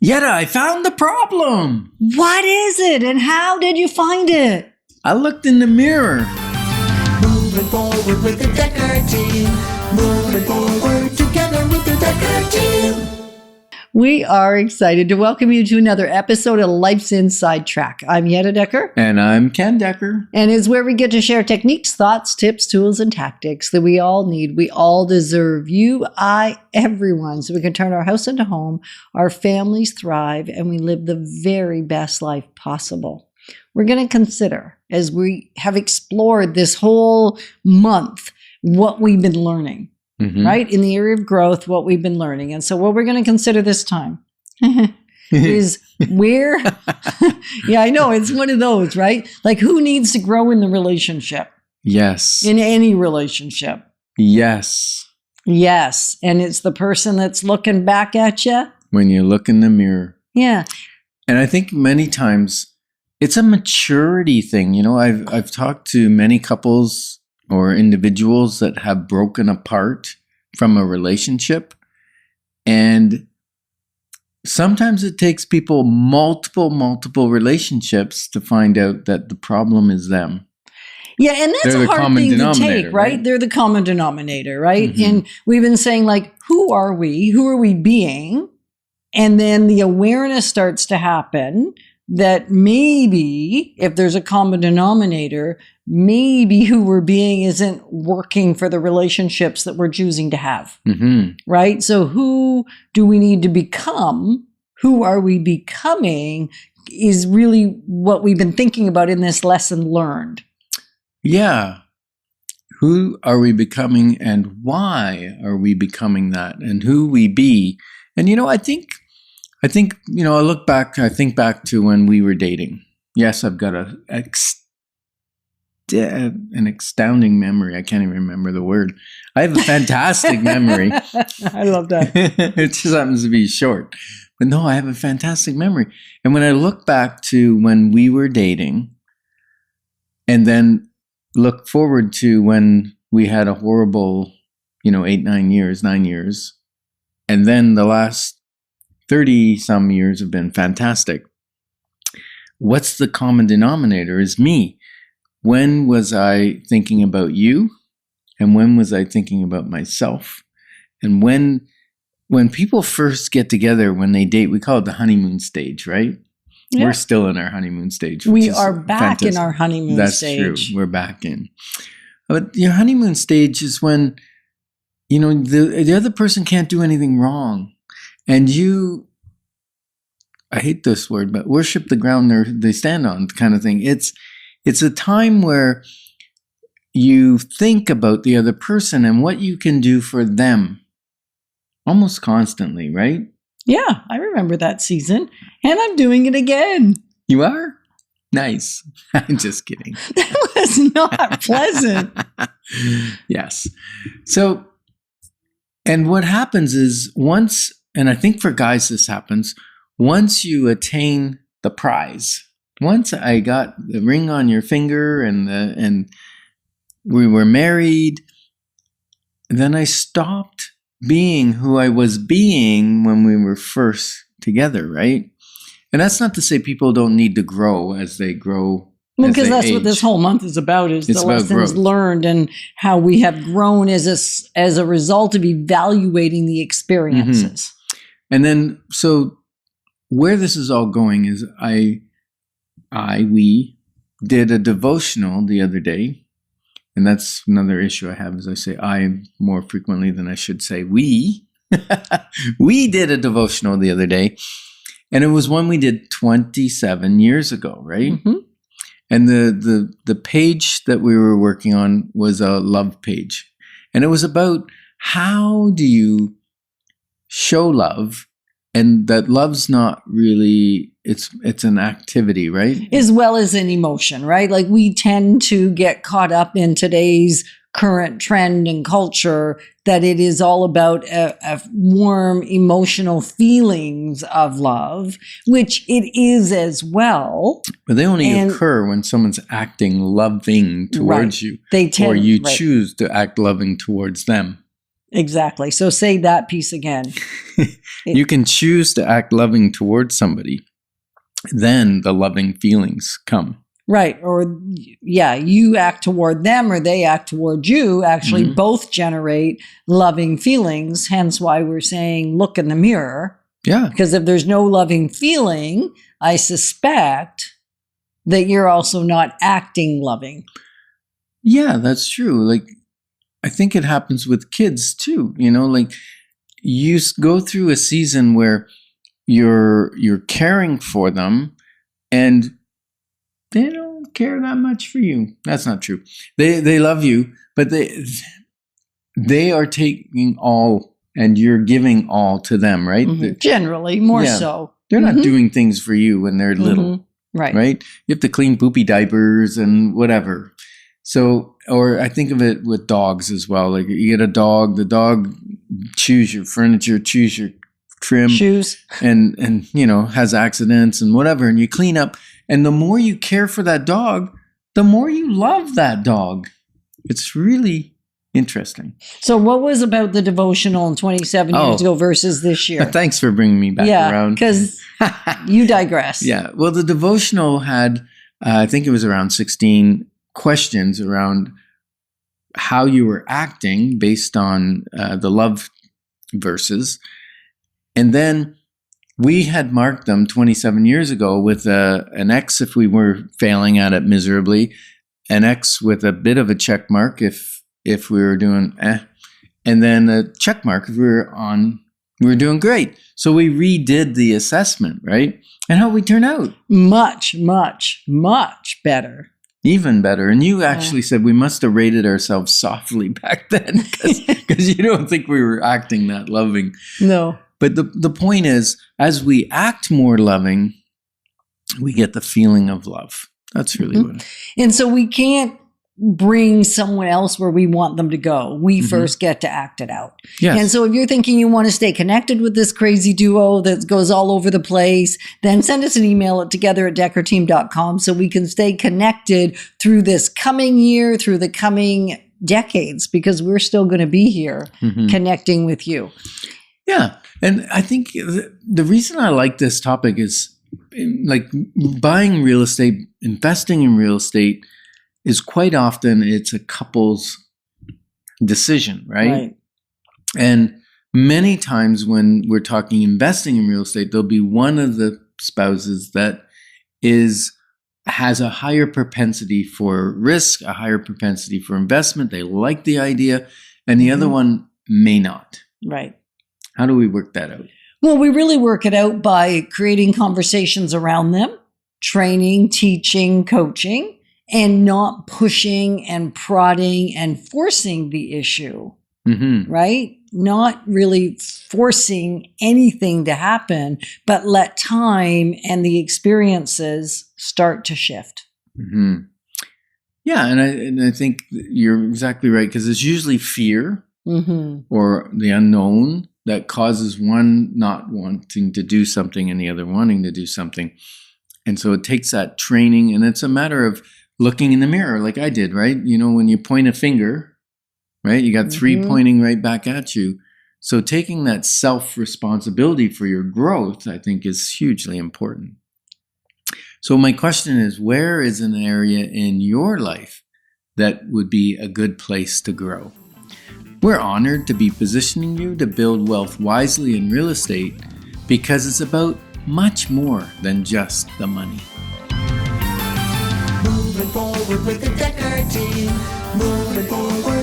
Yetta, I found the problem. What is it and how did you find it? I looked in the mirror. Moving forward with the Dekker Team. Moving forward together with the Dekker Team. We are excited to welcome you to another episode of Life's Inside Track. I'm Yetta Dekker. And I'm Ken Dekker. And it's where we get to share techniques, thoughts, tips, tools, and tactics that we all need. We all deserve. You, I, everyone. So we can turn our house into home, our families thrive, and we live the very best life possible. We're going to consider, as we have explored this whole month, what we've been learning. Right? In the area of growth, what we've been learning. And so what we're going to consider this time is where, yeah, I know it's one of those, right? Like who needs to grow in the relationship? Yes. In any relationship. Yes. Yes. And it's the person that's looking back at you. When you look in the mirror. Yeah. And I think many times it's a maturity thing. You know, I've talked to many couples or individuals that have broken apart from a relationship. And sometimes it takes people multiple relationships to find out that the problem is them. Yeah, and that's a hard thing to take, right? They're the common denominator, right? And we've been saying, like, who are we? Who are we being? And then the awareness starts to happen that maybe if there's a common denominator, maybe who we're being isn't working for the relationships that we're choosing to have, right? So who do we need to become? Who are we becoming is really what we've been thinking about in this lesson learned. Yeah. Who are we becoming and why are we becoming that and who we be? And, you know, I think, you know, I think back to when we were dating. Yes, I've got an astounding memory. I can't even remember the word. I have a fantastic memory. I love that. It just happens to be short. But no, I have a fantastic memory. And when I look back to when we were dating and then look forward to when we had a horrible, 9 years, and then the last 30 some years have been fantastic. What's the common denominator is me. When was I thinking about you? And when was I thinking about myself? And when people first get together, when they date, we call it the honeymoon stage, right? Yeah. We're still in our honeymoon stage. We are back in our honeymoon stage. That's true. We're back in. But your honeymoon stage is when, the other person can't do anything wrong. And you, I hate this word, but worship the ground they stand on kind of thing. It's a time where you think about the other person and what you can do for them almost constantly, right? Yeah, I remember that season. And I'm doing it again. You are? Nice. I'm just kidding. That was not pleasant. Yes. So, and what happens is once, and I think for guys this happens, once you attain the prize, once I got the ring on your finger and we were married, then I stopped being who I was being when we were first together, right? And that's not to say people don't need to grow as they grow. Well, because that's what this whole month is about, is the lessons learned and how we have grown as a result of evaluating the experiences. And then, so where this is all going is we did a devotional the other day. And that's another issue I have, is I say I more frequently than I should say we. We did a devotional the other day. And it was one we did 27 years ago, right? And the page that we were working on was a love page. And it was about how do you show love, and that love's not really, it's an activity, right? As well as an emotion, right? Like we tend to get caught up in today's current trend and culture that it is all about a warm emotional feelings of love, which it is as well. But they only occur when someone's acting loving towards you. They tend, or you choose to act loving towards them. Exactly. So say that piece again. You can choose to act loving towards somebody. Then the loving feelings come. Right. Or, yeah, you act toward them or they act toward you. Actually, both generate loving feelings. Hence why we're saying look in the mirror. Yeah. Because if there's no loving feeling, I suspect that you're also not acting loving. Yeah, that's true. Like, I think it happens with kids too. You know, like you go through a season where you're caring for them and they don't care that much for you. That's not true. They love you, but they are taking all and you're giving all to them, right? Generally, more so. They're not doing things for you when they're little. Right? You have to clean poopy diapers and whatever. So, or I think of it with dogs as well. Like you get a dog, the dog chews your furniture, chews your trim, shoes, and has accidents and whatever, and you clean up. And the more you care for that dog, the more you love that dog. It's really interesting. So what was about the devotional in 27 years ago versus this year? Thanks for bringing me back around. Because you digress. Yeah. Well, the devotional had, I think it was around 16 questions around how you were acting based on the love verses. And then we had marked them 27 years ago with an X if we were failing at it miserably, an X with a bit of a check mark if we were doing and then a check mark if we were doing great. So we redid the assessment, right? And how we turn out? Much, much, much better. Even better. And you actually said we must have rated ourselves softly back then because you don't think we were acting that loving. No. But the point is, as we act more loving, we get the feeling of love. That's really what it is. And so we can't bring someone else where we want them to go. We first get to act it out. Yes. And so if you're thinking you want to stay connected with this crazy duo that goes all over the place, then send us an email at together@dekkerteam.com so we can stay connected through this coming year, through the coming decades, because we're still going to be here connecting with you. Yeah. And I think the reason I like this topic is like buying real estate, investing in real estate is quite often it's a couple's decision, right? And many times when we're talking investing in real estate, there'll be one of the spouses that has a higher propensity for risk, a higher propensity for investment. They like the idea, and the other one may not. Right. How do we work that out? Well, we really work it out by creating conversations around them, training, teaching, coaching, and not pushing and prodding and forcing the issue, right? Not really forcing anything to happen, but let time and the experiences start to shift. Yeah, and I think you're exactly right, because it's usually fear or the unknown that causes one not wanting to do something and the other wanting to do something. And so it takes that training, and it's a matter of looking in the mirror like I did, right? You know, when you point a finger, right? You got three pointing right back at you. So taking that self-responsibility for your growth, I think, is hugely important. So my question is, where is an area in your life that would be a good place to grow? We're honored to be positioning you to build wealth wisely in real estate because it's about much more than just the money. Moving forward with the Dekker Team. Moving forward.